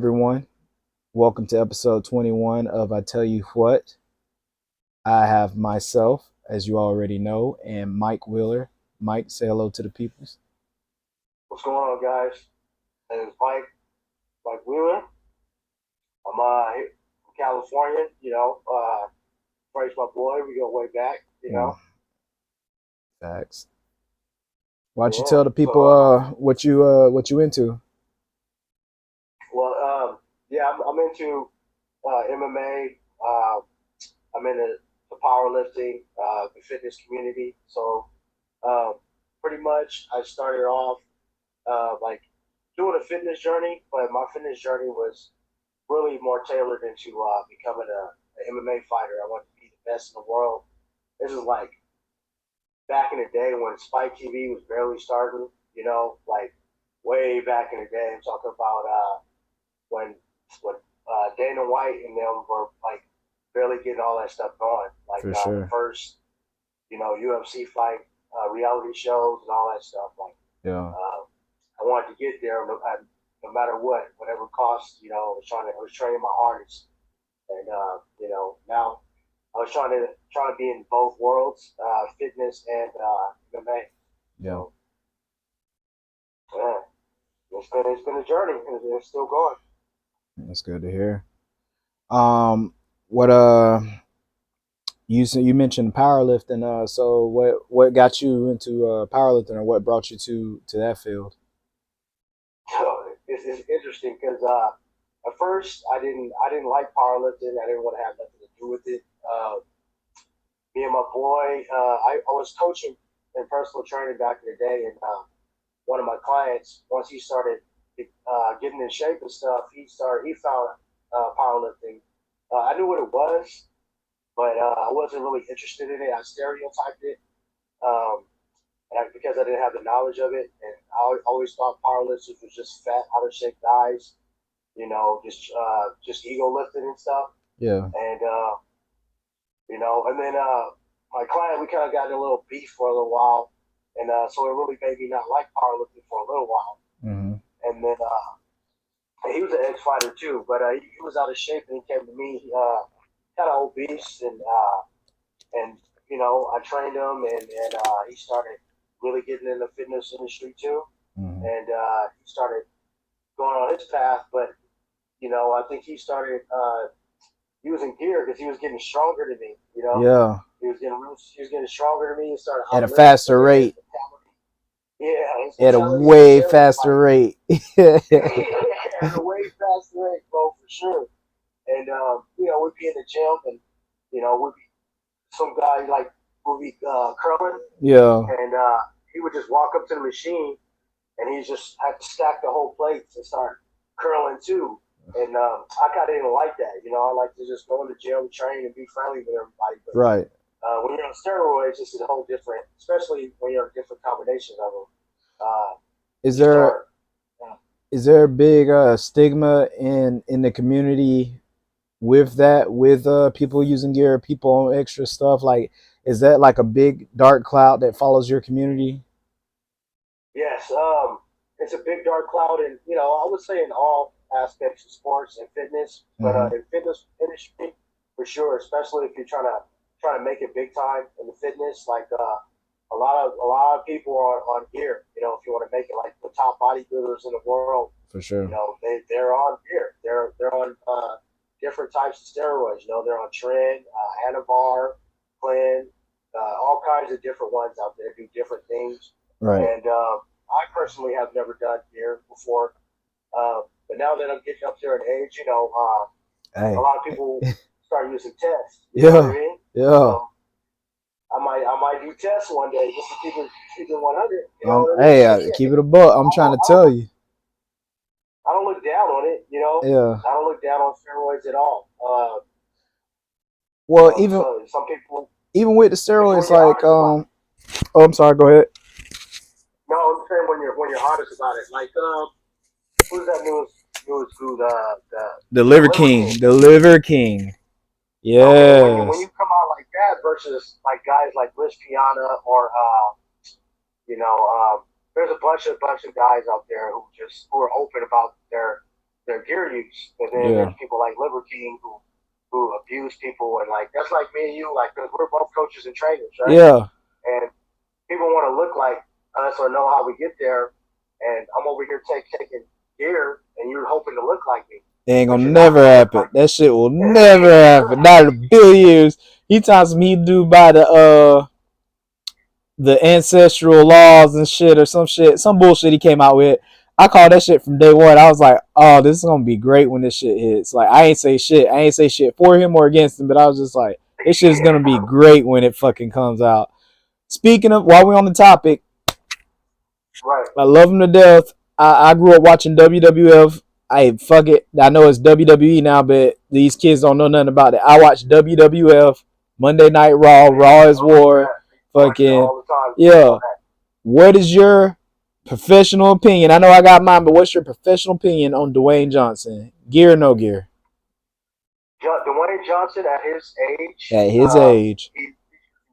everyone. Welcome to episode 21 of I Tell You What. I have myself, as you already know, and Mike Wheeler. Mike, say hello to the peoples. What's going on, guys? My name is Mike Wheeler. I'm here from California. Praise my boy. We go way back. Mm, facts. Why don't you Yeah. tell the people what you into? Well, yeah, I'm into MMA. I'm into the powerlifting, the fitness community. So, uh, pretty much, I started off like doing a fitness journey, but my fitness journey was really more tailored into becoming a MMA fighter. I wanted to be the best in the world. This is like back in the day when Spike TV was barely starting, like way back in the day. I'm talking about when Dana White and them were like barely getting all that stuff going. Like For the sure. first, UFC fight, reality shows and all that stuff. Like Yeah, uh, I wanted to get there no matter what, whatever cost. I was training my hardest, and now I was trying to be in both worlds, fitness and MMA. yeah. So yeah, it's been a journey, and it's still going. That's good to hear. What you mentioned powerlifting. So what got you into powerlifting, or what brought you to that field? So it's interesting because at first I didn't like powerlifting. I didn't want to have nothing to do with it. Me and my boy, I was coaching in personal training back in the day, and one of my clients, once he started getting in shape and stuff, he found powerlifting. I knew what it was, but I wasn't really interested in it. I stereotyped it, um, because I didn't have the knowledge of it, and I always thought powerlifters was just fat, out of shape guys, just ego lifting and stuff. Yeah. And and then my client, we kind of got in a little beef for a little while, and so it really made me not like powerlifting for a little while. Hmm. And then he was an ex fighter too, but he was out of shape, and he came to me, kind of obese, and I trained him, and he started really getting in the fitness industry too, Hmm. and he started going on his path. But I think he started using gear because he was getting stronger than me. Yeah. He was getting stronger than me. He started At a outlifting faster me. His rate. mentality, yeah, his At a mentality was way different. faster Like rate. at a way faster rate, bro, for sure. And we'd be in the gym, and we'd be some guy like would be curling, Yeah. and he would just walk up to the machine, and he just had to stack the whole plates and start curling too. And I kind of didn't like that. I like to just go in the gym, train, and be friendly with everybody. But Right. when you're on steroids, it's a whole different, especially when you're in different combinations of them. Is You there start, uh, is there a big stigma in the community with that, with people using gear, people on extra stuff? Like, is that like a big dark cloud that follows your community? yes, it's a big dark cloud, and I would say in all aspects of sports and fitness, but Hmm. in fitness industry for sure, especially if you're trying to make it big time in the fitness, like a lot of people are on gear. If you want to make it like the top bodybuilders in the world, For sure. they're on gear. They're on different types of steroids. They're on Tren, Anavar, Clen, all kinds of different ones out there do different things. Right. And I personally have never done gear before, but now that I'm getting up there in age, a Hey. lot of people start using tests. You know what I Yeah. mean? Yeah. So I might do tests one day just to keep it 100. You know what I Hey, mean? keep it a buck. I'm trying to tell you. I don't look down on it. Yeah. I don't look down on steroids at all. Well, even So some people, even with the if when steroids, you're like honest about it, oh, I'm sorry. Go ahead. no, I'm saying when you're honest about it. Like who's that newest dude? The The Liver Liver King. King. The Liver King. Okay, when you Yes. come out like that versus like guys like Rich Piana or you know, there's a bunch of guys out there who are open about their their gear use. And then Yeah. there's people like Liver King who abuse people, and like that's like me and you, like because we're both coaches and trainers, right? Yeah. And people want to look like us or know how we get there, and I'm over here taking gear, and you're hoping to look like me, It ain't but gonna you're not never gonna look happen. like That shit will me. never happen. Not in a billion years. He tells me he do by the ancestral laws and shit or some shit, some bullshit he came out with. I called that shit from day one. I was like, oh, this is gonna be great when this shit hits. Like I ain't say shit. I ain't say shit for him or against him, but I was just like, this shit is gonna be great when it fucking comes out. Speaking of, while we're on the topic, Right. I love him to death. I grew up watching WWF. I fuck it. I know it's WWE now, but these kids don't know nothing about it. I watch WWF, Monday Night Raw, Raw is I like War, that. I watch it fucking all the time. yeah. What is your professional opinion? I know I got mine, but what's your professional opinion on Dwayne Johnson? Gear or no gear? Dwayne Johnson at his age, At his age, he's using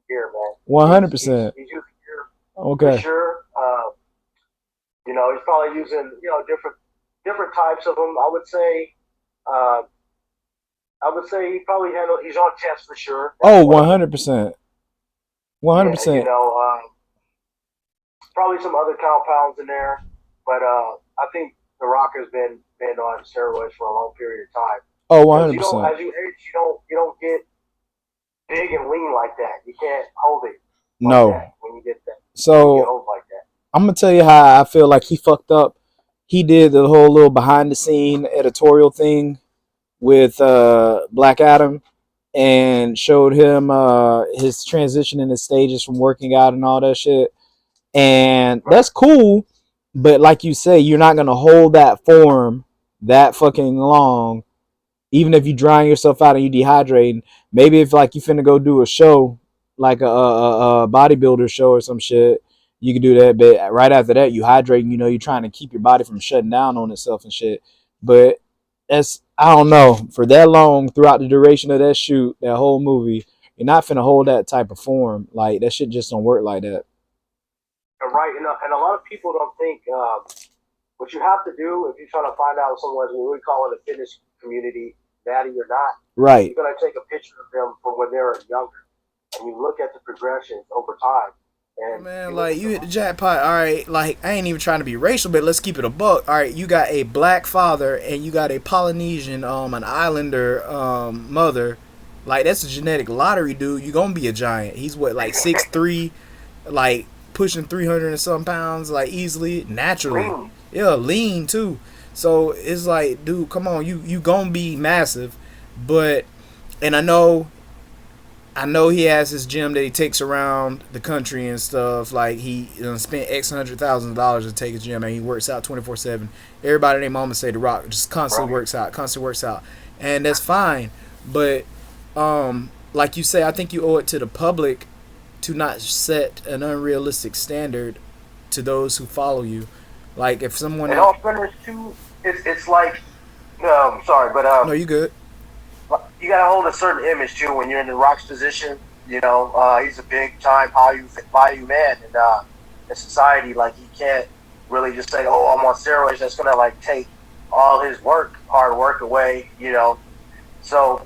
gear, man. 100%. He's using gear for Okay. sure. He's probably using different types of them. Uh, I would say he's on test for sure. That's Oh, one of them. 100%. Yeah, 100%. probably some other compounds in there, but I think The Rock has been on steroids for a long period of time Oh, because you don't 100%. as you age you don't get big and lean like that. You can't hold it like No. that when you get that when you get So old like that. I'm gonna tell you how I feel like he fucked up. He did the whole little behind the scene editorial thing with Black Adam and showed him his transition in his stages from working out and all that shit. And Right. that's cool, but like you say, you're not gonna hold that form that fucking long, even if you drying yourself out and you dehydrating. Maybe if like you finna go do a show, like a bodybuilder show or some shit, you could do that. But right after that, you hydrating. You know, you're trying to keep your body from shutting down on itself and shit. But that's I don't know for that long throughout the duration of that shoot, that whole movie. You're not finna hold that type of form. Like that shit just don't work like that. Right, and a lot of people don't think what you have to do if you're trying to find out if someone's what we call in the fitness community natty or not. Right. You're gonna take a picture of them from when they were younger, and you look at the progressions over time, and Man, you look like at you the hit the jackpot. All right, like I ain't even trying to be racial, but let's keep it a buck. All right, you got a black father and you got a Polynesian, an islander mother. Like that's a genetic lottery, dude. You gonna be a giant. He's what like 6'3", like pushing 300 and some pounds, like easily, naturally. lean. Yeah, lean too. So it's like, dude, come on, you gonna be massive, but and I know he has his gym that he takes around the country and stuff. Like he spent X $100,000 to take his gym, and he works out 24/7. Everybody in their mama say The Rock just Right. constantly works out, and that's fine. But like you say, I think you owe it to the public to not set an unrealistic standard to those who follow you. Like if someone And else, all fairness too, it's like sorry, but no, you good. you gotta hold a certain image too when you're in the Rock's position. He's a big time value man in society. Like he can't really just say, "Oh, I'm on steroids." That's gonna like take all his hard work away. So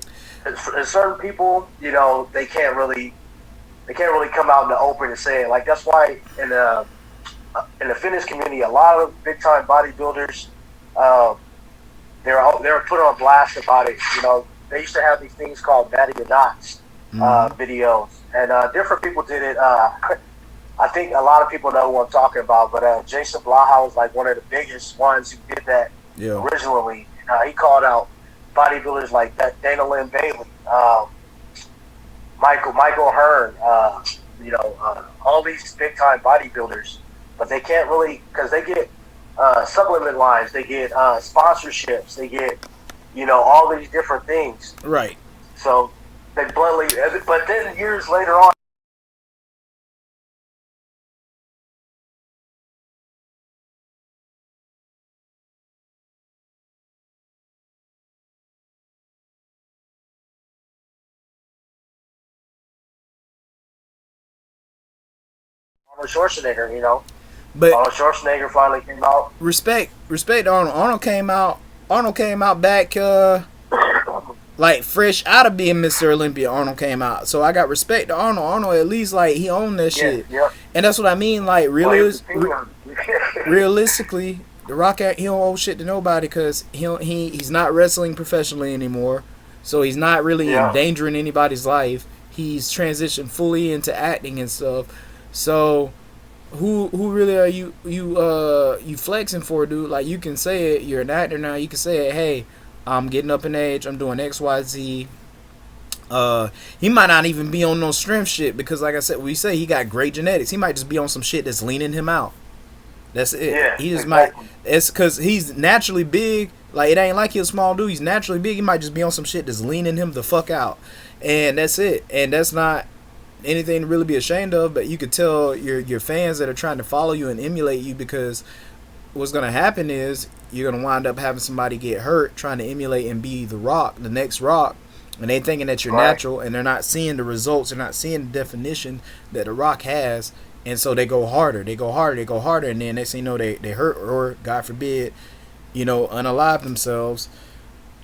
certain people, they can't really come out in the open and say it. Like that's why in the fitness community, a lot of big time bodybuilders, uh, they're put on blast about it. They used to have these things called Natty or Knots Mm-hmm. videos, and different people did it. I think a lot of people know who I'm talking about, but Jason Blaha was like one of the biggest ones who did that Yeah. originally. He called out bodybuilders like that, Dana Lynn Bailey, Michael Hearn, all these big time bodybuilders, but they can't really because they get supplement lines, they get sponsorships, they get all these different things. Right. So they bluntly, but then years later on, Arnold Schwarzenegger, But Arnold Schwarzenegger finally came out. respect Arnold. Arnold came out. Arnold came out back like fresh out of being Mr. Olympia. Arnold came out, so I got respect to Arnold. Arnold at least like he owned that Yes, shit, yep. and that's what I mean. Like Well, he was really, a senior. realistically, The Rock he don't owe shit to nobody because he's not wrestling professionally anymore, so he's not really Yeah, endangering anybody's life. He's transitioned fully into acting and stuff. So who really are you flexing for, dude? Like you can say it, you're an actor now. You can say it, hey, I'm getting up in age. I'm doing X, Y, Z. He might not even be on no strength shit because, like I said, we say he got great genetics. He might just be on some shit that's leaning him out. That's it. yeah, He just might. exactly. It's because he's naturally big. Like it ain't like he's a small dude. He's naturally big. He might just be on some shit that's leaning him the fuck out, and that's it. And that's not anything to really be ashamed of. But you could tell your fans that are trying to follow you and emulate you because what's gonna happen is you're gonna wind up having somebody get hurt trying to emulate and be the Rock, the next Rock, and they thinking that you're Right, natural, and they're not seeing the results, they're not seeing the definition that the Rock has, and so they go harder, they go harder, they go harder, and then next thing you know they hurt or God forbid, unalive themselves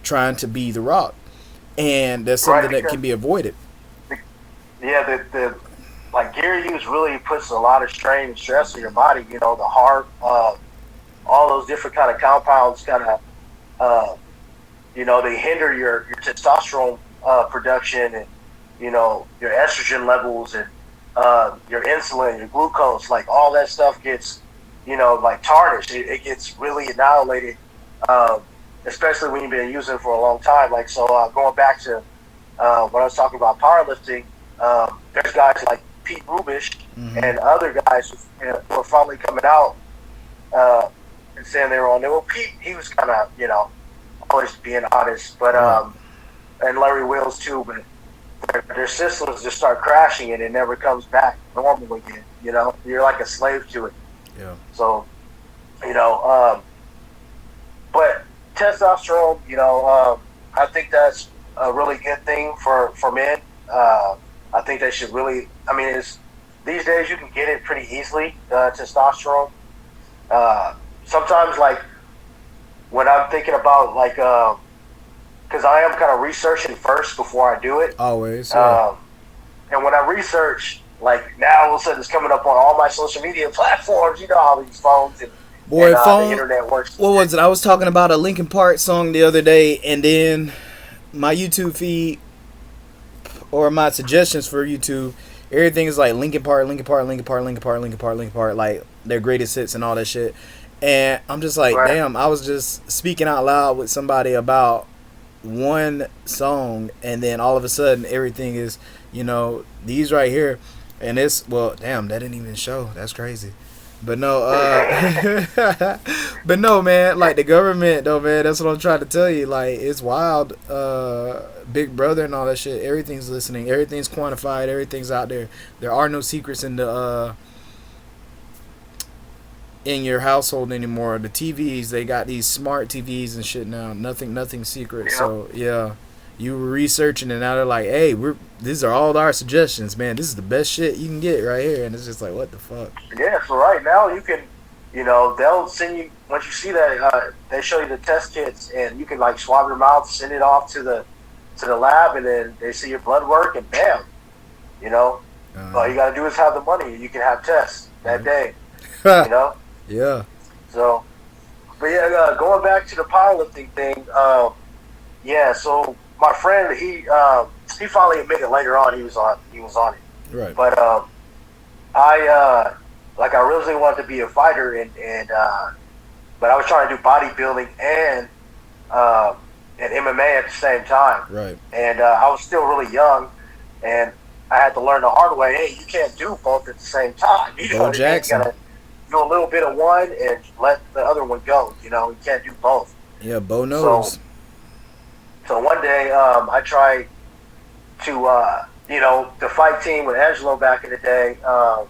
trying to be the Rock, and that's right. something that Because can be avoided. the, yeah, the like gear use really puts a lot of strain and stress on your body. You know, the heart, all those different kind of compounds, kind of, uh, they hinder your testosterone production and your estrogen levels and your insulin, your glucose, like all that stuff gets like tarnished. It gets really annihilated, um, especially when you've been using it for a long time. Like so, going back to when I was talking about powerlifting, there's guys like Pete Rubish Mm-hmm. and other guys who are finally coming out uh, and saying they were on there. Well, Pete, he was kind of always being honest, but Right. and Larry Wills too, but their systems just start crashing and it never comes back normal again. You're like a slave to it. Yeah. So, you know, um, but testosterone, I think that's a really good thing for men. I think they should really. I mean, it's these days you can get it pretty easily. Testosterone. Sometimes, like when I'm thinking about like, because I am kind of researching first before I do it. Always. Yeah. And when I research, like now all of a sudden it's coming up on all my social media platforms. You know how these phones and Boy, the phone. internet works. What was it? I was talking about a Linkin Park song the other day, and then my YouTube feed or my suggestions for YouTube, everything is like Linkin Park, Linkin Park, Linkin Park, Linkin Park, Linkin Park, Linkin Park, like their greatest hits and all that shit. And I'm just like, Right. damn, I was just speaking out loud with somebody about one song, and then all of a sudden everything is, these right here. And it's, well, damn, that didn't even show. That's crazy. But no, but no, man. Like the government, though, man. That's what I'm trying to tell you. Like it's wild. Big Brother and all that shit. Everything's listening. Everything's quantified. Everything's out there. There are no secrets in your household anymore. The TVs, they got these smart TVs and shit now. Nothing secret. Yeah. So yeah, you were researching and now they're like, hey, these are all our suggestions, man. This is the best shit you can get right here. And it's just like, what the fuck? Yeah, so right now you can, they'll send you once you see that they show you the test kits and you can like swab your mouth, send it off to the lab, and then they see your blood work and bam, all you got to do is have the money and you can have tests that day, you know. Yeah. So, but yeah, going back to the powerlifting thing, yeah. So my friend, he finally admitted later on he was on it, Right. but I like I originally wanted to be a fighter and but I was trying to do bodybuilding and MMA at the same time, Right. and I was still really young, and I had to learn the hard way. Hey, you can't do both at the same time. You know Bo what I mean? You Jackson. gotta do a little bit of one and let the other one go. You can't do both. Yeah, Bo knows. So one day I tried to the fight team with Angelo back in the day. I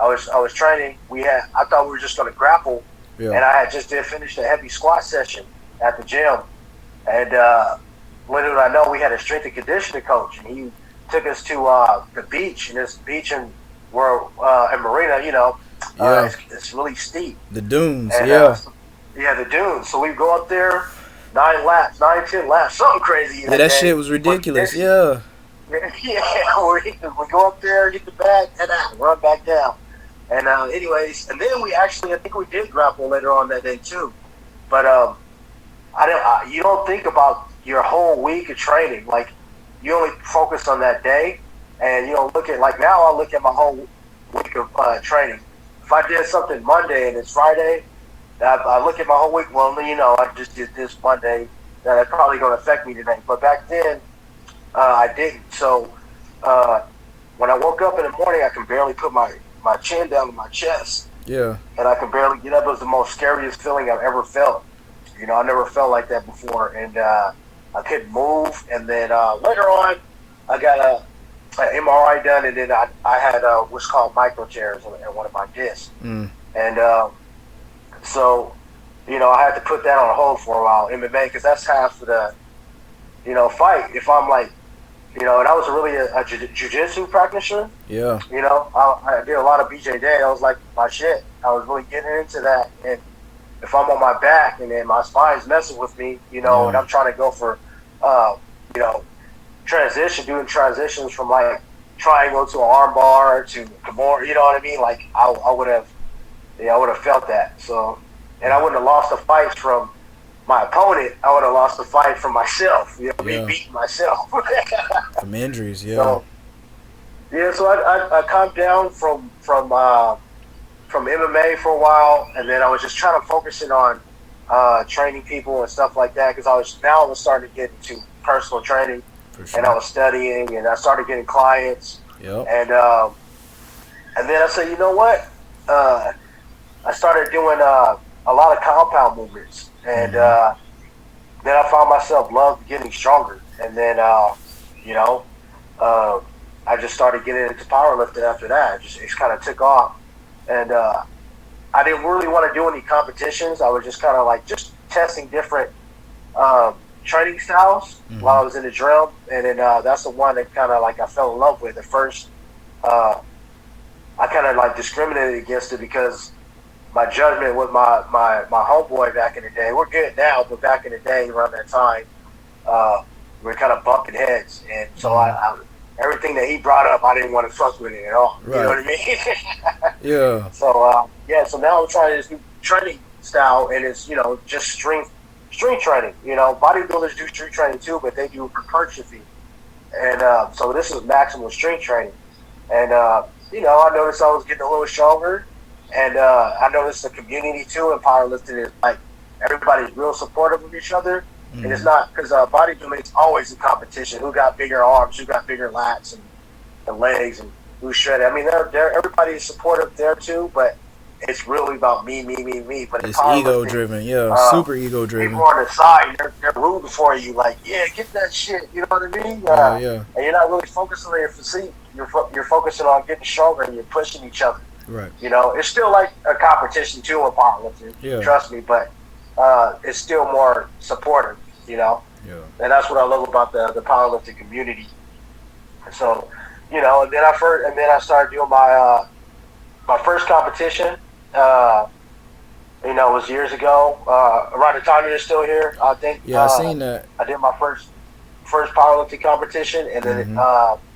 was training. I thought we were just going to grapple, and Yeah. I had just did finish the heavy squat session at the gym, and little did I know we had a strength and conditioning coach, and he took us to the beach, and this beach in Marina, Yeah. it's really steep. The dunes. And, Yeah. yeah, the dunes. So we go up there, 9 laps, 9, 10 laps, something crazy Yeah, that that day. shit was But ridiculous. this, Yeah. yeah, we go up there, get the bag, and run back down. And anyways, and then we actually, I think we did grapple later on that day too. But I don't. You don't think about your whole week of training. Like you only focus on that day, and you don't look at like now. I look at my whole week of training. If I did something Monday and it's Friday, I look at my whole week. Well, I just did this Monday. That's probably going to affect me today. But back then, I didn't. So when I woke up in the morning, I can barely put my chin down to my chest, Yeah. and I can barely get up. It was the most scariest feeling I've ever felt. I never felt like that before, and I couldn't move. And then later on, I got an MRI done, and then I had what's called micro tears in one of my discs, Mm. and so I had to put that on hold for a while, MMA, because that's half of the fight. If I'm like, and I was really a jiu-jitsu practitioner. Yeah. I did a lot of BJJ. I was like my shit. I was really getting into that, and if I'm on my back and then my spine's messing with me, and Yeah. I'm trying to go for, you know, doing transitions from like triangle to an arm bar to Kimura, you know what I mean? Like I would have, I would have felt that. So, and I wouldn't have lost the fight from my opponent. I would have lost the fight from myself. Me Yeah. beating myself. From injuries. Yeah. So yeah, so I calmed down from MMA for a while, and then I was just trying to focus in on training people and stuff like that, because I was starting to get into personal training, For and I sure. was studying, and I started getting clients, Yep. and then I said, you know what? I started doing a lot of compound movements, and Mm-hmm. then I found myself loved getting stronger, and then you know, uh, I just started getting into powerlifting after that. It kind of took off, and I didn't really want to do any competitions. I was just kind of like just testing different training styles while Mm-hmm. I was in the drill, and then that's the one that kind of like I fell in love with. At first, uh, I kind of like discriminated against it because my judgment with my homeboy back in the day. We're good now, but back in the day, around that time, uh, we were kind of bumping heads, and so Mm-hmm. everything that he brought up, I didn't want to fuck with it at all. You know Right. what I mean? Yeah. So yeah, so now I'm trying this new training style, and it's just strength training. Bodybuilders do strength training too, but they do hypertrophy, and so this is maximal strength training. And I noticed I was getting a little stronger, and I noticed the community too in powerlifting is like everybody's real supportive of each other, and it's Mm-hmm. not because bodybuilding is always a competition. Who got bigger arms? Who got bigger lats and legs? And who's shredded? I mean, they're everybody is supportive there too, but it's really about me, me, me, me. But in It's ego powerlifting, driven. Yeah. uh, Super ego people driven. on the side, they're rooting for you, like, yeah, get that shit. You know what I mean? Yeah. Yeah. And you're not really focusing on your physique. You're focusing on getting stronger, and you're pushing each other. Right. It's still like a competition too in powerlifting. Yeah. Trust me, but it's still more supportive. Yeah. And that's what I love about the powerlifting community. So, and then I started doing my first competition. It was years ago. Around the time you're still here, I think Yeah. I seen that. I did my first powerlifting competition, and then Mm-hmm.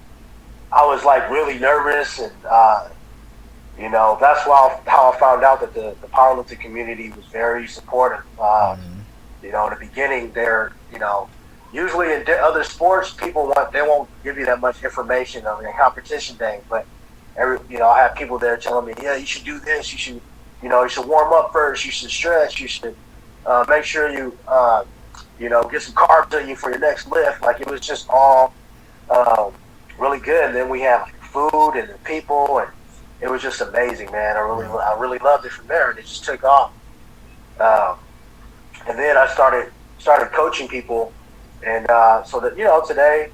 I was like really nervous, and that's how I found out that the powerlifting community was very supportive. Mm-hmm. In the beginning, usually in other sports, they won't give you that much information on the competition day, but I have people there telling me, yeah, you should do this, you should warm up first, you should stretch, you should make sure you get some carbs in you for your next lift. Like it was just all um, really good. And then we had like food and the people, and it was just amazing, man. Right. I really loved it from there, and it just took off. Um, and then I started coaching people, and so that today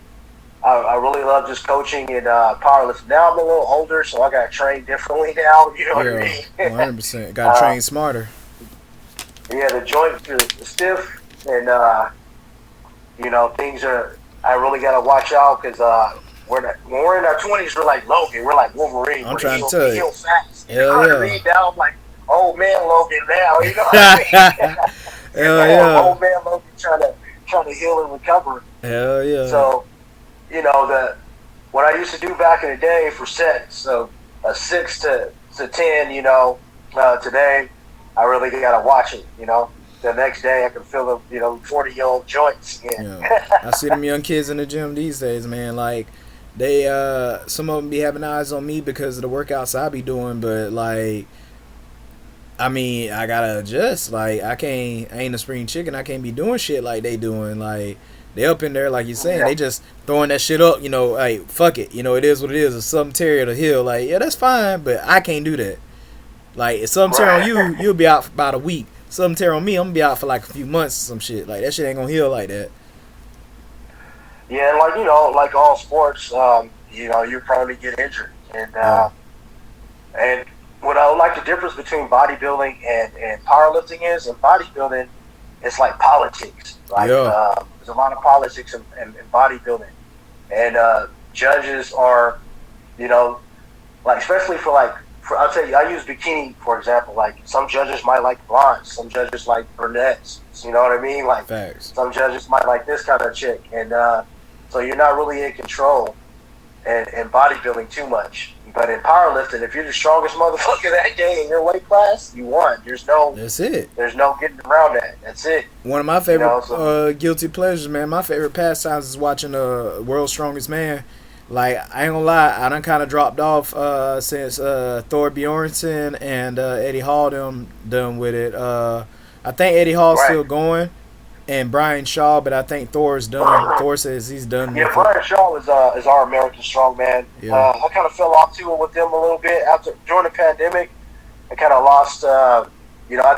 I really love just coaching and powerlifting. Now I'm a little older, so I got to train differently now. You know what I Yeah. mean? 100%. Got to uh, train smarter. yeah, the joints are stiff, and things are. I really got to watch out because when we're in our 20s, we're like Logan, we're like Wolverine, I'm we're trying to we tell you. heal fast. You know Hell what I yeah. mean? Now I'm like old man Logan now. You know what I mean? Hell Old yeah. man Logan trying to heal and recover. Hell yeah. So the what I used to do back in the day for sets, so a 6 to 10, today I really gotta watch it. The next day I can feel the 40-year-old joints again. Yeah. I see them young kids in the gym these days, man. Like they some of them be having eyes on me because of the workouts I be doing, but like I mean, I gotta adjust. Like I ain't a spring chicken. I can't be doing shit like they doing. Like they up in there, like you saying, Yeah. they just throwing that shit up. Like fuck it. It is what it is. If something tear at the hill, like yeah, that's fine. But I can't do that. Like if something tear on you, Right. you'll be out for about a week. Something tear on me, I'm gonna be out for like a few months or some shit. Like that shit ain't gonna heal like that. Yeah, and like all sports, you're prone to get injured, Yeah. and what I like the difference between bodybuilding and powerlifting is in bodybuilding, it's like politics. Like Yeah. there's a lot of politics in bodybuilding, and judges are, you know, like especially for I'll tell you, I use bikini for example. Like some judges might like blondes, some judges like brunettes. You know what I mean? Like Facts. some judges might like this kind of chick, and so you're not really in control in bodybuilding too much. But in powerlifting, if you're the strongest motherfucker that day in your weight class, you won. That's it. There's no getting around that. That's it. One of my favorite So guilty pleasures, man. My favorite pastimes is watching World's Strongest Man. Like I ain't gonna lie, I done kind of dropped off since Thor Bjornsson and Eddie Hall done with it. I think Eddie Hall's right. still going, and Brian Shaw, but I think Thor's done. Thor says he's done Yeah, with it. Brian Shaw is our American strongman. Yeah. I kind of fell off too with them a little bit during the pandemic. I kind of lost. I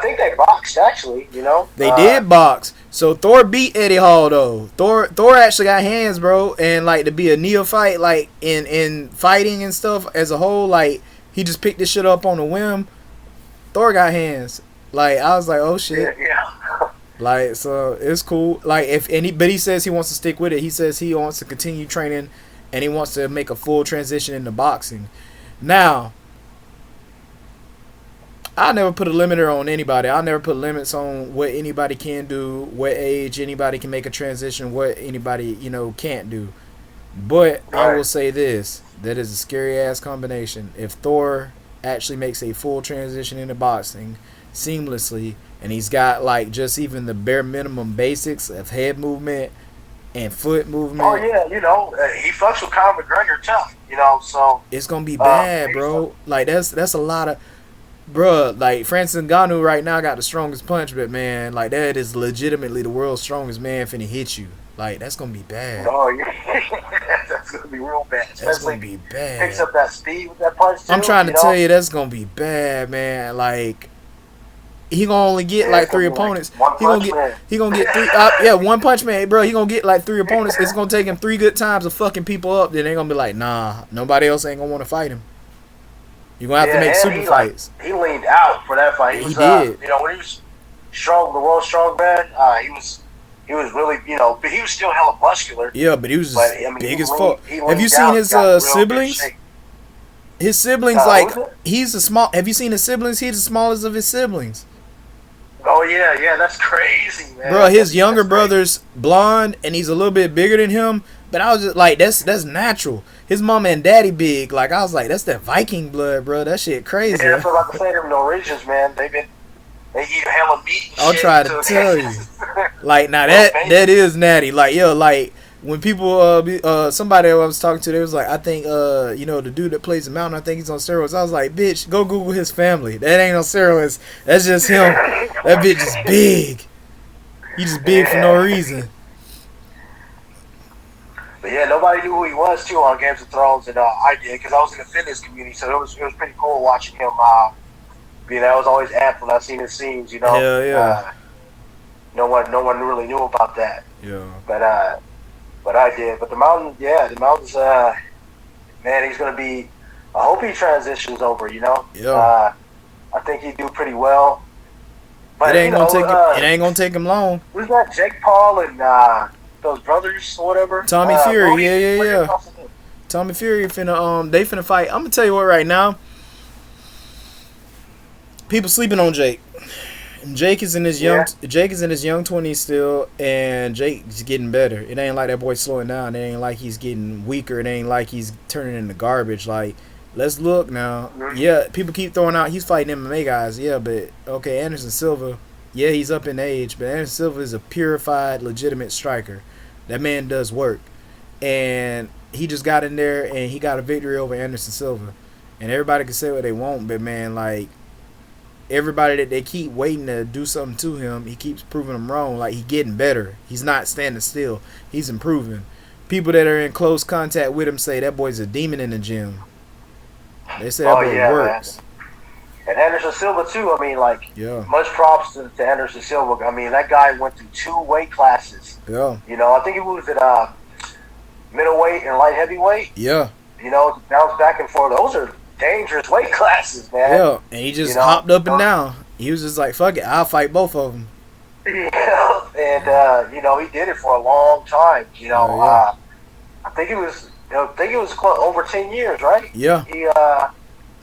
think they boxed actually. They did box. So Thor beat Eddie Hall though. Thor actually got hands, bro. And like to be a neophyte, like in fighting and stuff as a whole, like he just picked this shit up on a whim. Thor got hands. Like I was like, oh shit. Yeah. Like so it's cool. Like but he says he wants to stick with it. He says he wants to continue training and he wants to make a full transition into boxing. Now I never put a limiter on anybody. I never put limits on what anybody can do, what age anybody can make a transition, what anybody, can't do. But I will say this, that is a scary ass combination. If Thor actually makes a full transition into boxing seamlessly and he's got like just even the bare minimum basics of head movement and foot movement. Oh yeah, he fucks with Conor McGregor tough. So it's gonna be bad, bro. Like that's a lot of bruh, like Francis Ngannou right now got the strongest punch, but man, like that is legitimately the world's strongest man finna hit you. Like that's gonna be bad. Oh yeah, that's gonna be real bad. That's gonna be bad. Picks up that speed with that punch too. I'm trying to tell you, that's gonna be bad, man. Like he gonna only get like 3 opponents. Like he gonna get 3. One punch man, bro. He gonna get like 3 opponents. It's gonna take him 3 good times of fucking people up. Then they gonna be like, nah, nobody else ain't gonna want to fight him. You're gonna have to make super fights. He leaned out for that fight. He did. When he was strong, the world strongman, he was really, but he was still hella muscular. Yeah, but he was just big as fuck. Have you out, seen his siblings? His siblings, he's a small. Have you seen his siblings? He's the smallest of his siblings. Oh yeah, that's crazy, man. Bro, his younger brother's blonde, and he's a little bit bigger than him. But I was just like, that's natural. His mama and daddy big. Like I was like, that's that Viking blood, bro. That shit crazy. Yeah, that's what I say. Them Norwegians, man. They eat hella meat. I'll try to tell you. Like now that is natty. Like yo, like when people somebody I was talking to, they was like, I think the dude that plays the mountain, I think he's on steroids. I was like, bitch, go Google his family. That ain't on steroids. That's just him. That bitch is big. He just big for no reason. But yeah, nobody knew who he was too on Games of Thrones, and I did because I was in the fitness community, so it was pretty cool watching him. I was always amped when I seen his scenes. Hell yeah. No one really knew about that. Yeah. But I did. But the mountain's man, he's gonna be. I hope he transitions over. Yeah. I think he'd do pretty well. But it ain't gonna take him long. Who's that? Jake Paul and those brothers or whatever. Tommy Fury, yeah. Tommy Fury finna they finna fight. I'm gonna tell you what right now. People sleeping on Jake. Yeah. Jake is in his young 20s still, and Jake's getting better. It ain't like that boy slowing down. It ain't like he's getting weaker. It ain't like he's turning into garbage. Like, let's look now. Mhm. Yeah, people keep throwing out he's fighting MMA guys. Yeah, but okay, Anderson Silva. Yeah, he's up in age, but Anderson Silva is a purified, legitimate striker. That man does work, and he just got in there and he got a victory over Anderson Silva. And everybody can say what they want, but man, like everybody that they keep waiting to do something to him, he keeps proving them wrong. Like, he's getting better. He's not standing still. He's improving. People that are in close contact with him say that boy's a demon in the gym. They say that Oh boy yeah, man. works. And Anderson Silva too. I mean, like, Yeah. much props to Anderson Silva. I mean, that guy went through two weight classes. Yeah. You know, I think he was at middleweight and light heavyweight. Yeah. You know, bounce back and forth. Those are dangerous weight classes, man. Yeah. And he You just know, hopped up and down. He was just like, fuck it, I'll fight both of them. and you know, he did it for a long time. You know, Oh, yeah. I think it was, over 10 years, right? Yeah. He,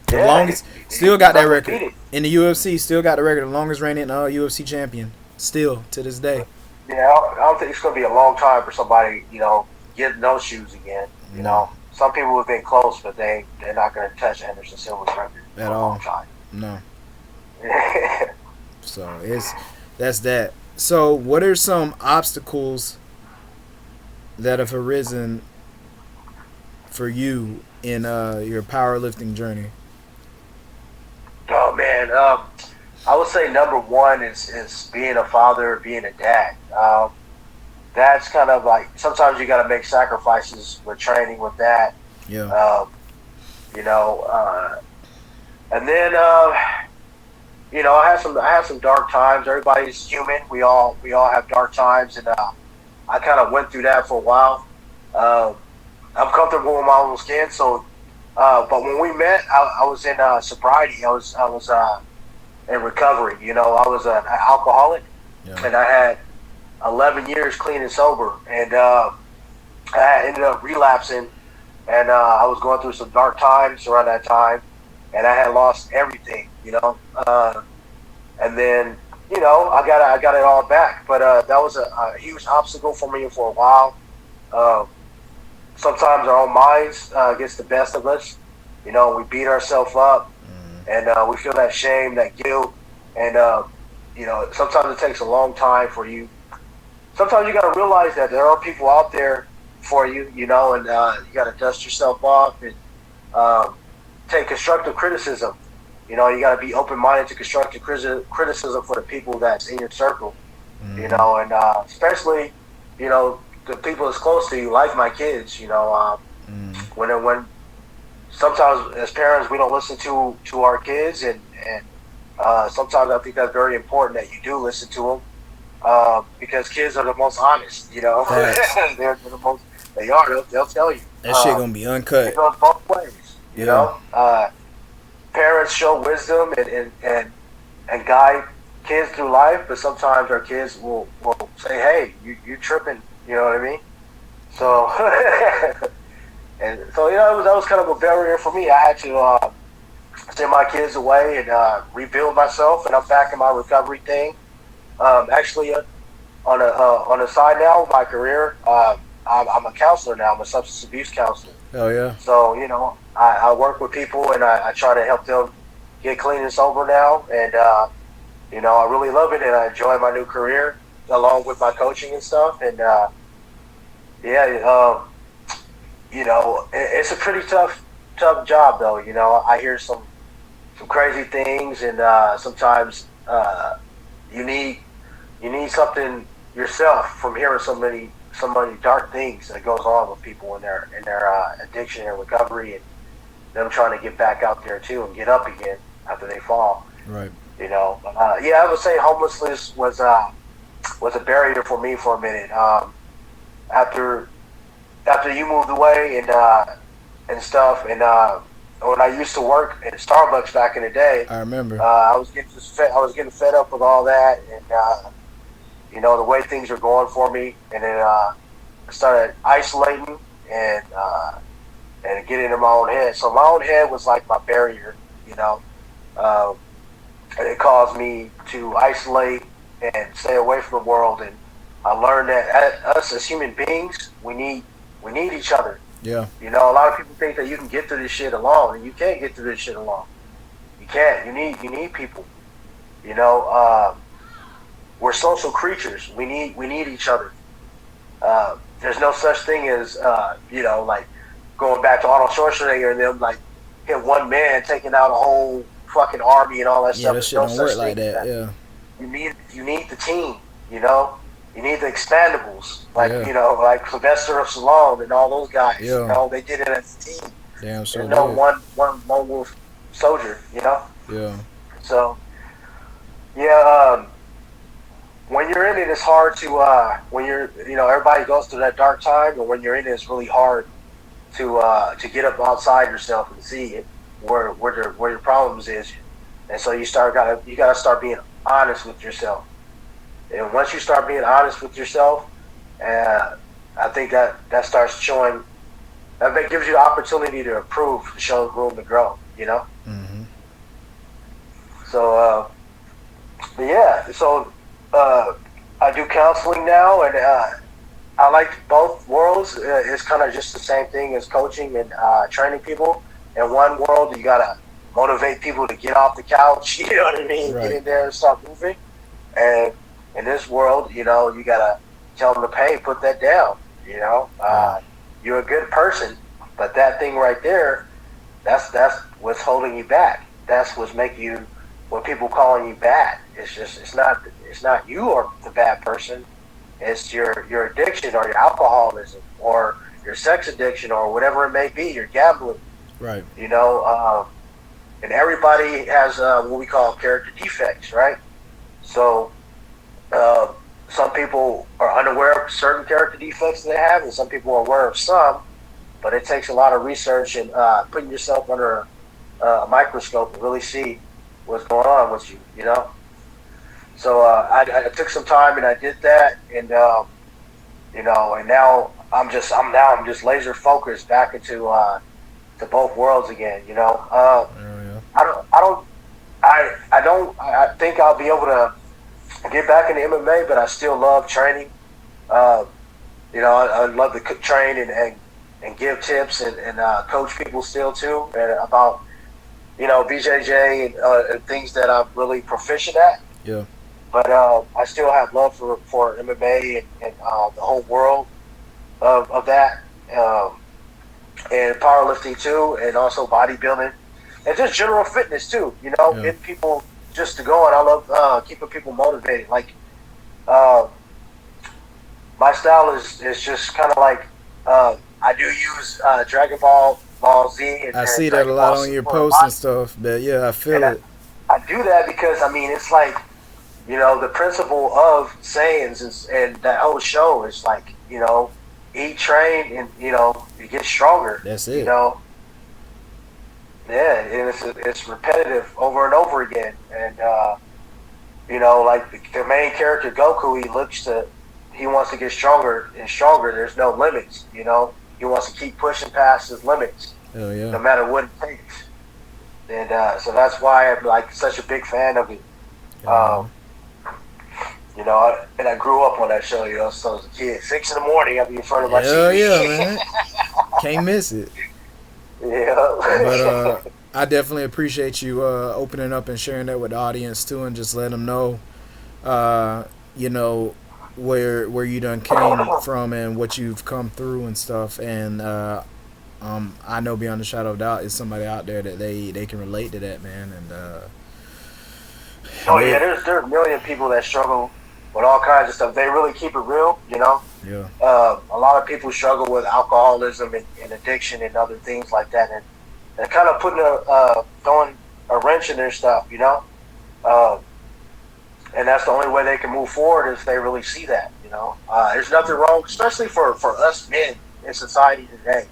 The yeah, longest. Still got that record. undefeated. In the UFC, still got the record. The longest reigning UFC champion. Still, to this day. Yeah, I don't think it's going to be a long time for somebody, you know, getting those shoes again. You No. know, some people have been close, but they're not going to touch Anderson Silva's record for At a long all. time. No. So that's that. So what are some obstacles that have arisen for you in your powerlifting journey? Oh man, I would say number one is being a father, being a dad. That's kind of like sometimes you got to make sacrifices with training with that. Yeah. You know, and then you know, I had some dark times. Everybody's human. We all have dark times, and I kind of went through that for a while. Uh, I'm comfortable with my own skin, so. But when we met, I was in sobriety. I was in recovery. You know, I was an alcoholic, Yeah. and I had 11 years clean and sober, and I ended up relapsing, and I was going through some dark times around that time, and I had lost everything. You know, and then you know I got it all back, but that was a huge obstacle for me for a while. Um, Sometimes our own minds gets the best of us. You know, we beat ourselves up, and we feel that shame, that guilt, and you know, sometimes it takes a long time for you. Sometimes you got to realize that there are people out there for you, you know, and you got to dust yourself off and take constructive criticism. You know, you got to be open minded to constructive criticism for the people that's in your circle. You know, and especially, you know, the people that's close to you, like my kids. You know, when sometimes as parents we don't listen to our kids, and sometimes I think that's very important that you do listen to them because kids are the most honest. You know, Facts. they're the most. They are. They'll tell you. That shit gonna be It uncut. goes both ways. You Yeah. know, parents show wisdom and guide kids through life, but sometimes our kids will say, "Hey, you tripping." You know what I mean? So, and so you know that was kind of a barrier for me. I had to send my kids away and rebuild myself, and I'm back in my recovery thing. Actually, on a side now, my career, I'm a counselor now. I'm a substance abuse counselor. Hell yeah. So you know, I work with people and I try to help them get clean and sober now, and you know, I really love it and I enjoy my new career along with my coaching and stuff. And yeah, you know, it's a pretty tough job though. You know, I hear some crazy things, and sometimes you need something yourself from hearing so many dark things that goes on with people in their addiction and recovery, and them trying to get back out there too and get up again after they fall. Right. You know, yeah, I would say homelessness was a barrier for me for a minute. After you moved away and stuff, and when I used to work at Starbucks back in the day, I remember. I was getting fed up with all that, and you know the way things were going for me, and then I started isolating and getting in my own head. So my own head was like my barrier, you know. and it caused me to isolate and stay away from the world. And I learned that us as human beings, we need each other. Yeah. A lot of people think that you can get through this shit alone, and you can't get through this shit alone. You can't. You need people. You know, we're social creatures. We need each other. There's no such thing as like going back to Arnold Schwarzenegger and them like hit one man taking out a whole fucking army and all that Yeah, stuff. that There's shit no don't such work like thing as that. that. Yeah. You need the team. You know, you need the expandables like Yeah. like Sylvester Stallone and all those guys. Yeah. They did it as a team. Damn There's sure no did. one lone wolf soldier. Yeah. So yeah. When you're in it, it's hard to when everybody goes through that dark time, and when you're in it, it's really hard to get up outside yourself and see it, where your problems is, and so you gotta start being honest with yourself. And once you start being honest with yourself, uh, I think that starts showing that gives you the opportunity to improve, to show room to grow. Mm-hmm. So but yeah, so uh, I do counseling now, and I like both worlds. It's kind of just the same thing as coaching and training people. In one world, you gotta motivate people to get off the couch. You know what I mean? Get Right. in there and start moving. And in this world, you gotta tell them to pay, put that down. Yeah. You're a good person, but that thing right there, that's what's holding you back. That's what's making you what people calling you bad. It's not you or the bad person. It's your addiction or your alcoholism or your sex addiction or whatever it may be. Your gambling. Right. You know, and everybody has what we call character defects, right? So uh, some people are unaware of certain character defects they have, and some people are aware of some. But it takes a lot of research and putting yourself under a microscope to really see what's going on with you. So I took some time and I did that, and and now I'm just laser focused back into to both worlds again. Oh yeah. I think I'll be able to get back into MMA, but I still love training. Uh, I love to train and give tips and coach people still too, and about BJJ and things that I'm really proficient at. Yeah. But I still have love for MMA and the whole world of that, and powerlifting too, and also bodybuilding, and just general fitness too. Yeah. Getting people just to go. And I love keeping people motivated. Like uh, my style is just kind of like I do use Ball Z I and see that a Dragon lot Ball on your Super posts and stuff, but yeah, I and feel it. I do that because I mean it's like the principle of Saiyans and that whole show is like eat, train, and you get stronger. That's You it. know, yeah, and it's repetitive over and over again. And like the main character Goku, he wants to get stronger and stronger. There's no limits. He wants to keep pushing past his limits, Hell yeah. no matter what it takes. And so that's why I'm like such a big fan of it. Hell yeah. Um, and I grew up on that show. So as a kid, 6 in the morning, I'd be in front of my Hell yeah, TV. man. Can't miss it. But Yeah. I definitely appreciate you opening up and sharing that with the audience too, and just let them know, uh, you know, where you done came from and what you've come through and stuff. And I know beyond a shadow of doubt is somebody out there that they can relate to that, man. Oh And yeah, they, there's a million people that struggle with all kinds of stuff. They really keep it real. yeah, A lot of people struggle with alcoholism and addiction and other things like that, and kind of throwing a wrench in their stuff. Uh, and that's the only way they can move forward if they really see that. There's nothing wrong, especially for us men in society today.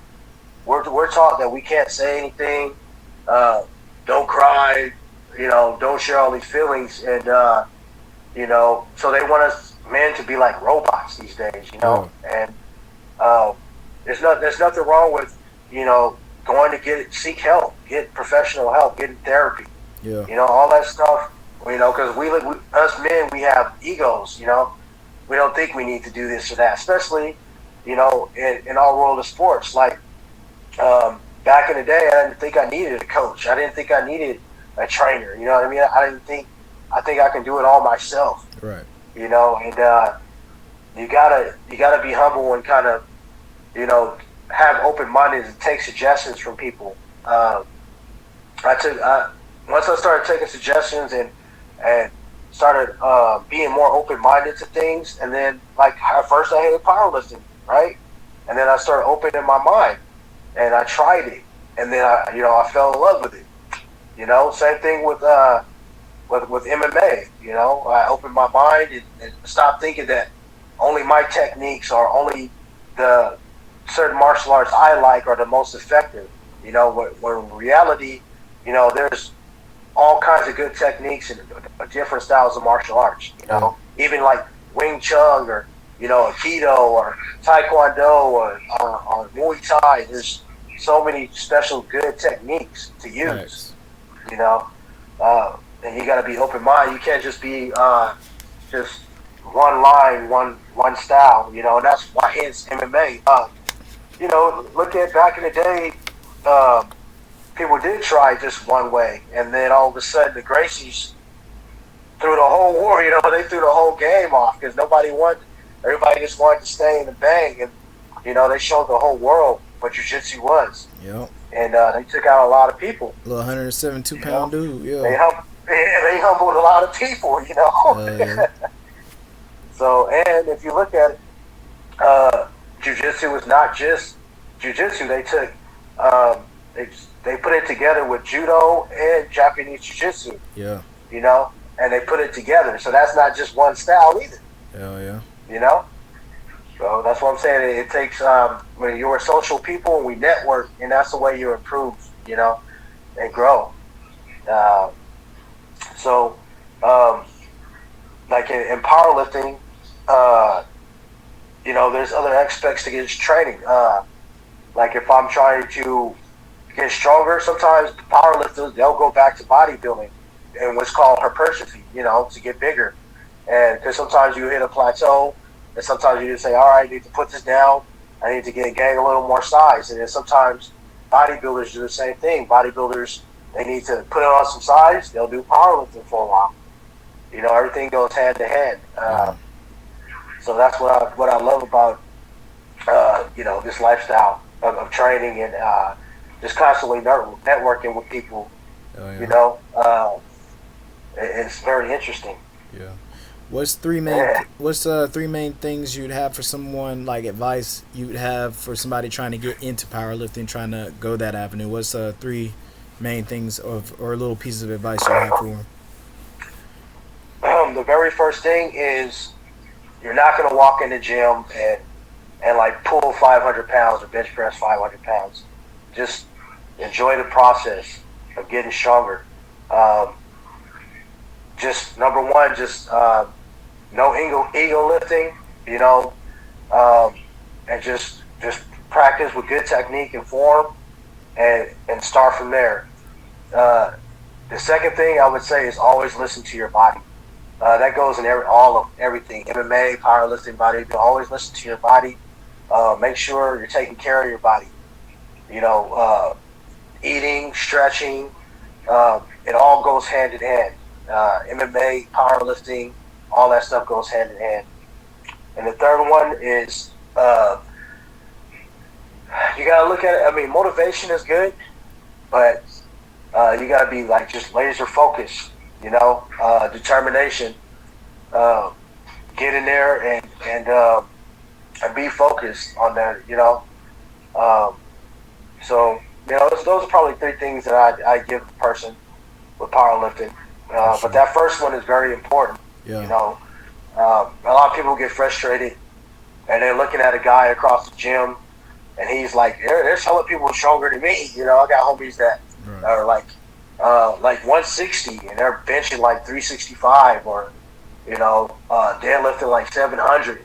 We're taught that we can't say anything, uh, don't cry, don't share all these feelings, and so they want us men to be like robots these days. yeah, And uh, there's nothing wrong with going to seek help, get professional help, getting therapy, yeah, all that stuff. because us men, we have egos. We don't think we need to do this or that, especially in our world of sports. Like back in the day, I didn't think I needed a coach. I didn't think I needed a trainer. You know what I mean? I didn't think. I think I can do it all myself. Right. And you gotta be humble and kind of have open minded and take suggestions from people. I took once I started taking suggestions and started being more open minded to things, and then like at first I hated powerlifting, right? And then I started opening my mind, and I tried it, and then I fell in love with it. Same thing with MMA. I opened my mind and stopped thinking that only my techniques or only the certain martial arts I like are the most effective. When in reality, there's all kinds of good techniques and different styles of martial arts. Yeah. Even like Wing Chun or Aikido or Taekwondo or Muay Thai. There's so many special good techniques to use. Thanks. You know, and you got to be open minded. You can't just be just one line, one style. And that's why hence MMA. Look at back in the day. People did try just one way, and then all of a sudden the Gracies threw the whole war. They threw the whole game off because nobody wanted. Everybody just wanted to stay in the bang, and they showed the whole world what jiu-jitsu was. Yep. And they took out a lot of people. Little 172-pound dude. Yeah. They humbled a lot of people. Yeah. So, and if you look at it, jiu-jitsu is not just jiu-jitsu. They took they put it together with judo and Japanese jiu-jitsu. Yeah. And they put it together. So that's not just one style either. Hell yeah. So that's what I'm saying. It takes when you're a social people and we network, and that's the way you improve, and grow. So, like in powerlifting, there's other aspects to get training. Like if I'm trying to get stronger, sometimes powerlifters, they'll go back to bodybuilding and what's called hypertrophy, to get bigger. And because sometimes you hit a plateau, and sometimes you just say, all right, I need to put this down. I need to gain a little more size. And then sometimes bodybuilders do the same thing. Bodybuilders, they need to put on some size. They'll do powerlifting for a while. Everything goes hand to hand. So that's what I love about this lifestyle of training and just constantly networking with people. Oh, yeah. It's very interesting. Yeah. What's three main things you'd have for someone, like advice you'd have for somebody trying to get into powerlifting, trying to go that avenue? What's three main things or little pieces of advice you have for them? The very first thing is you're not going to walk in the gym and like pull 500 pounds or bench press 500 pounds. Just enjoy the process of getting stronger. Just number one, no ego lifting, and just practice with good technique and form, and start from there. The second thing I would say is always listen to your body. That goes in everything: MMA, powerlifting, bodybuilding. Always listen to your body. Make sure you're taking care of your body. Eating, stretching, it all goes hand in hand. MMA, powerlifting, all that stuff goes hand in hand. And the third one is you gotta look at it. I mean, motivation is good, but you gotta be like just laser focused. Determination. Get in there and be focused on that. So those are probably three things that I give a person with powerlifting. But that first one is very important. Yeah. A lot of people get frustrated and they're looking at a guy across the gym and he's like, there's some people stronger than me. I got homies that are like 160 and they're benching like 365 or, deadlifting like 700,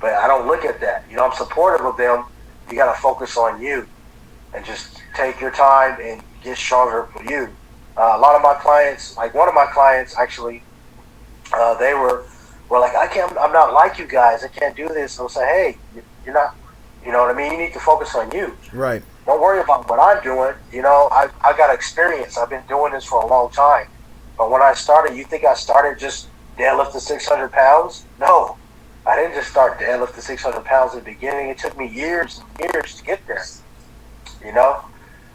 but I don't look at that. I'm supportive of them. You got to focus on you and just take your time and get stronger for you. A lot of my clients, like one of my clients actually, they were like, I'm not like you guys. I can't do this. I'll say, hey, you're not, you know what I mean? You need to focus on you. Right. Don't worry about what I'm doing. You know, I got experience. I've been doing this for a long time. But when I started, you think I started just deadlifting 600 pounds? No, I didn't just start deadlifting 600 pounds in the beginning. It took me years and years to get there. You know,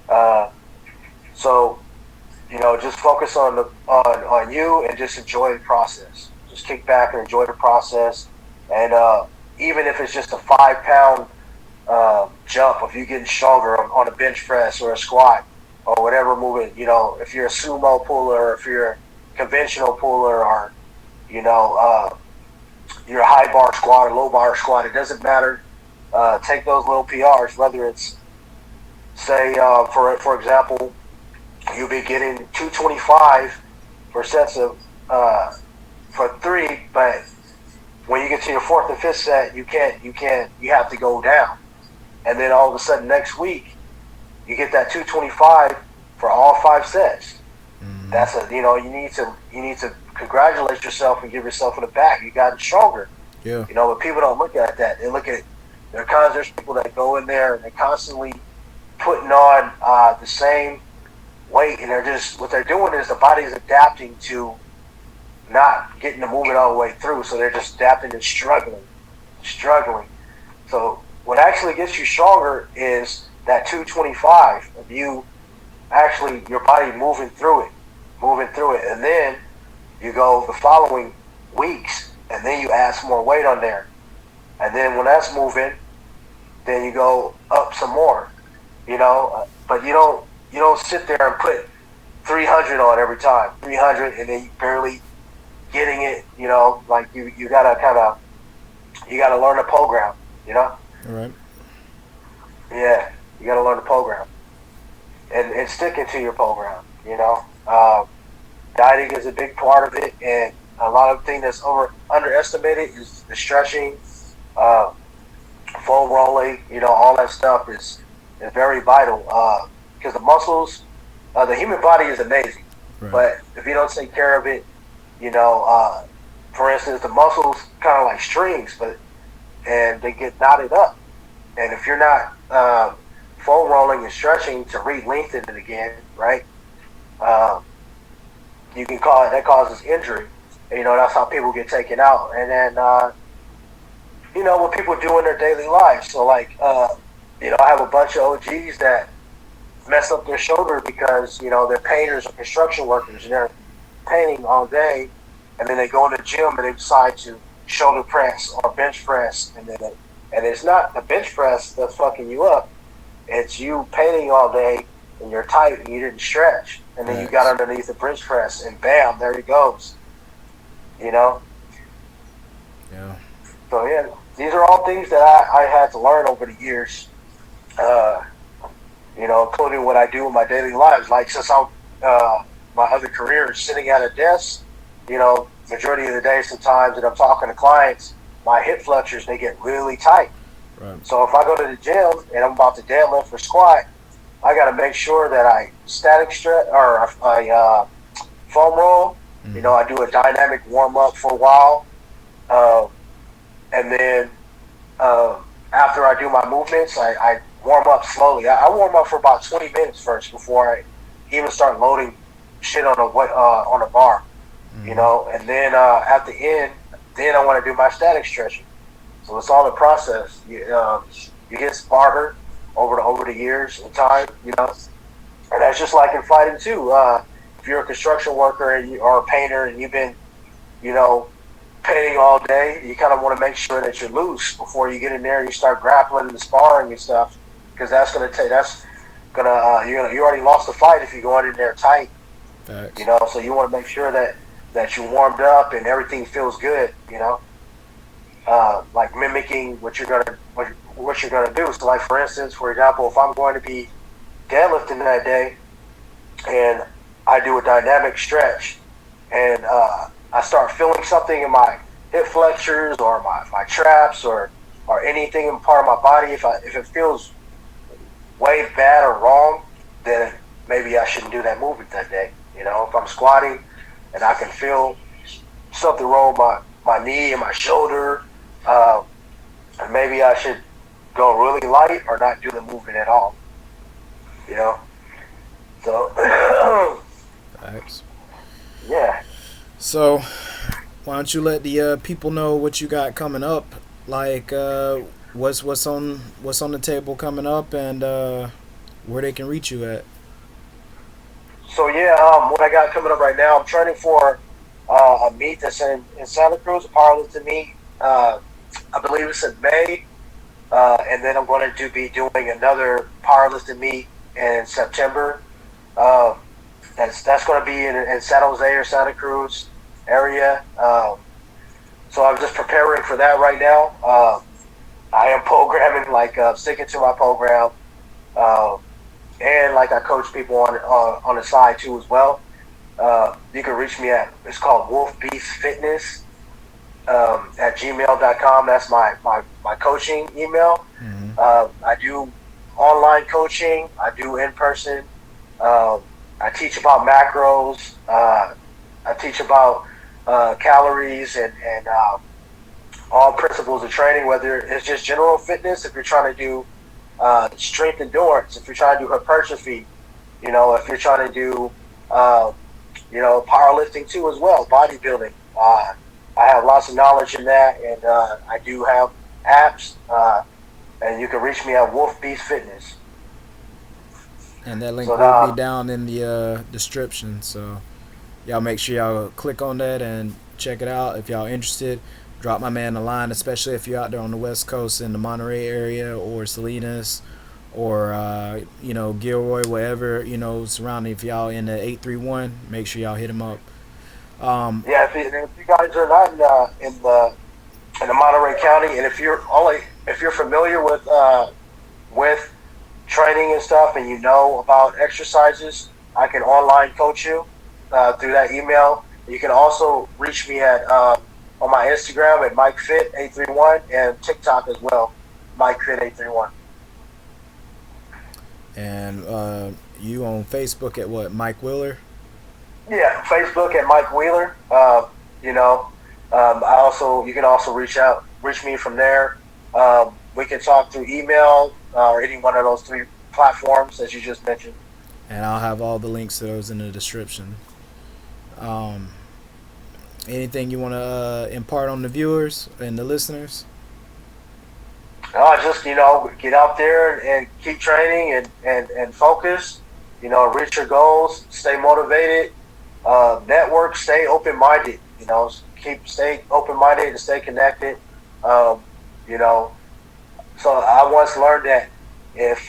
uh, so just focus on you and just enjoy the process. Just kick back and enjoy the process. And even if it's just a 5 pound jump, if you're getting stronger on a bench press or a squat or whatever movement, if you're a sumo puller, or if you're a conventional puller, or you're a high bar squat or low bar squat, it doesn't matter. Take those little PRs, whether it's say for example, you'll be getting 225 for sets of for three, but when you get to your fourth and fifth set, you have to go down, and then all of a sudden next week you get that 225 for all 5 sets. Mm-hmm. That's you need to congratulate yourself and give yourself in the back. You gotten stronger. Yeah. But people don't look at that. They look at there's people that go in there and they're constantly putting on the same weight, and they're just what they're doing is the body is adapting to not getting the movement all the way through, so they're just adapting and struggling. So what actually gets you stronger is that 225 of you actually your body moving through it, and then you go the following weeks, and then you add some more weight on there, and then when that's moving, then you go up some more, but you don't sit there and put 300 on every time, 300, and then you barely getting it, like you gotta you gotta learn the program, All right. yeah, you gotta learn the program and sticking to your program, dieting is a big part of it, and a lot of things that's underestimated is the stretching, uh, foam rolling, all that stuff is very vital, because the muscles, the human body is amazing, Right. but if you don't take care of it, you know, uh, for instance, the muscles kind of like strings, and they get knotted up, and if you're not foam rolling and stretching to re-lengthen it again, right? Um, you can call it that causes injury. And, that's how people get taken out, and then what people do in their daily lives. So like, I have a bunch of OGs that mess up their shoulder because they're painters or construction workers and they're painting all day, and then they go in the gym and they decide to shoulder press or bench press, and it's not the bench press that's fucking you up. It's you painting all day and you're tight and you didn't stretch, and then you got Facts. underneath the bench press and bam, there he goes. You know. Yeah. So yeah, these are all things that I had to learn over the years. Uh, including what I do in my daily lives. Like since my other career is sitting at a desk, majority of the day sometimes that I'm talking to clients, my hip flexors, they get really tight. Right. So if I go to the gym and I'm about to deadlift or squat, I got to make sure that I static stretch or I foam roll. Mm-hmm. I do a dynamic warm up for a while, uh, and then uh, after I do my movements, I warm up slowly. I warm up for about 20 minutes first before I even start loading shit on a bar, Mm-hmm. and then at the end, then I want to do my static stretching. So it's all the process. You get smarter over the years and time, and that's just like in fighting too. If you're a construction worker or a painter and you've been, you know, painting all day, you kind of want to make sure that you're loose before you get in there and you start grappling and sparring and stuff, because you already lost the fight if you go in there tight, Facts. So you want to make sure that you warmed up and everything feels good, like mimicking what you're gonna do. So, like for instance, for example, if I'm going to be deadlifting that day and I do a dynamic stretch and I start feeling something in my hip flexors or my traps or anything in part of my body, if it feels way bad or wrong, then maybe I shouldn't do that movement that day. You know, if I'm squatting and I can feel something wrong with my knee and my shoulder, uh, and maybe I should go really light or not do the movement at all. You know, so Facts. yeah. So why don't you let the people know what you got coming up? Like what's on the table coming up, and where they can reach you at. So yeah, what I got coming up right now, I'm training for a meet that's in Santa Cruz, a powerlifting meet. I believe it's in May, and then I'm going to be doing another powerlifting meet in September. Um, that's going to be in San Jose or Santa Cruz area. So I'm just preparing for that right now. I am programming, like sticking to my program, uh, and like I coach people on the side too as well. You can reach me at, it's called Wolf Beast Fitness, at gmail.com. That's my coaching email. Mm-hmm. I do online coaching. I do in person. Um, I teach about macros. I teach about calories and all principles of training, whether it's just general fitness, if you're trying to do strength endurance, if you're trying to do hypertrophy, if you're trying to do, uh, powerlifting too as well, bodybuilding. I have lots of knowledge in that, and I do have apps, and you can reach me at Wolf Beast Fitness. And that So link will be down in the description. So y'all make sure y'all click on that and check it out if y'all interested. Drop my man a line, especially if you're out there on the West Coast in the Monterey area or Salinas or Gilroy, wherever surrounding. If y'all in the 831, make sure y'all hit him up. Um, yeah, if you guys are not in the Monterey County, and if you're familiar with training and stuff, and you know about exercises, I can online coach you through that email. You can also reach me at on my Instagram at MikeFit831 and TikTok as well, MikeFit831. and you on Facebook at what? Mike Wheeler. Yeah, Facebook at Mike Wheeler. I also you can also reach me from there. We can talk through email or any one of those three platforms as you just mentioned. And I'll have all the links to those in the description. Um, Anything you want to impart on the viewers and the listeners? Just get out there and keep training and focus. Reach your goals, stay motivated, network, stay open minded. Stay open minded and stay connected. Um, you know, so I once learned that if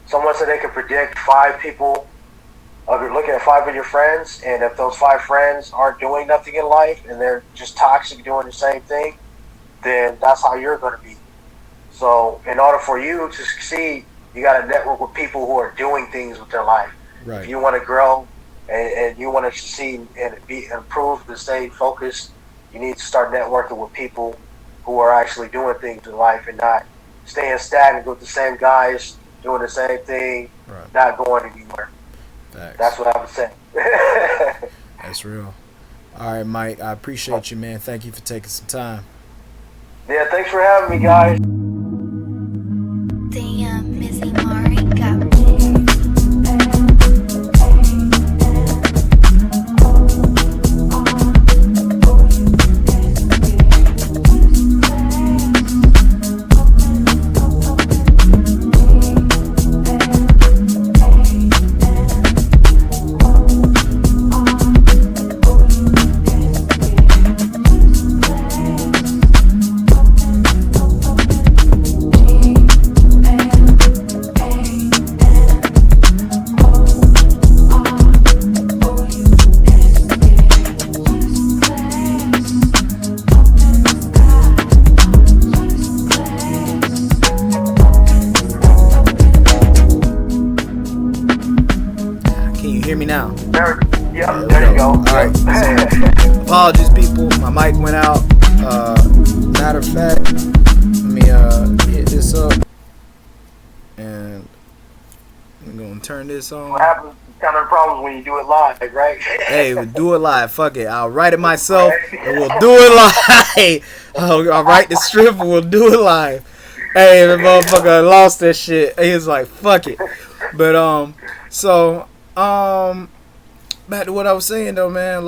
someone said they could predict five people, you're looking at five of your friends, and if those five friends aren't doing nothing in life and they're just toxic doing the same thing, then that's how you're going to be. So, in order for you to succeed, you got to network with people who are doing things with their life. If Right. you want to grow and you want to succeed and be improved and stay focused, you need to start networking with people who are actually doing things in life and not staying stagnant with the same guys doing the same thing, Right. not going anywhere. Facts. That's what I would say. That's real. All right, Mike. I appreciate you, man. Thank you for taking some time. Yeah, thanks for having me, guys. Damn, Missy Mari got Can you hear me now? There, There yep, we there you go. go. All right. So, apologies, people. My mic went out. Matter of fact, let me hit this up, and I'm gonna turn this What on. happened? kind of the problems when you do it live, right? Hey, we'll do it live. Fuck it. I'll write it myself and we'll Right. do it live. I'll write the strip and we'll do it live. Hey, the motherfucker lost that shit. He was like, fuck it. But so back to what I was saying though, man.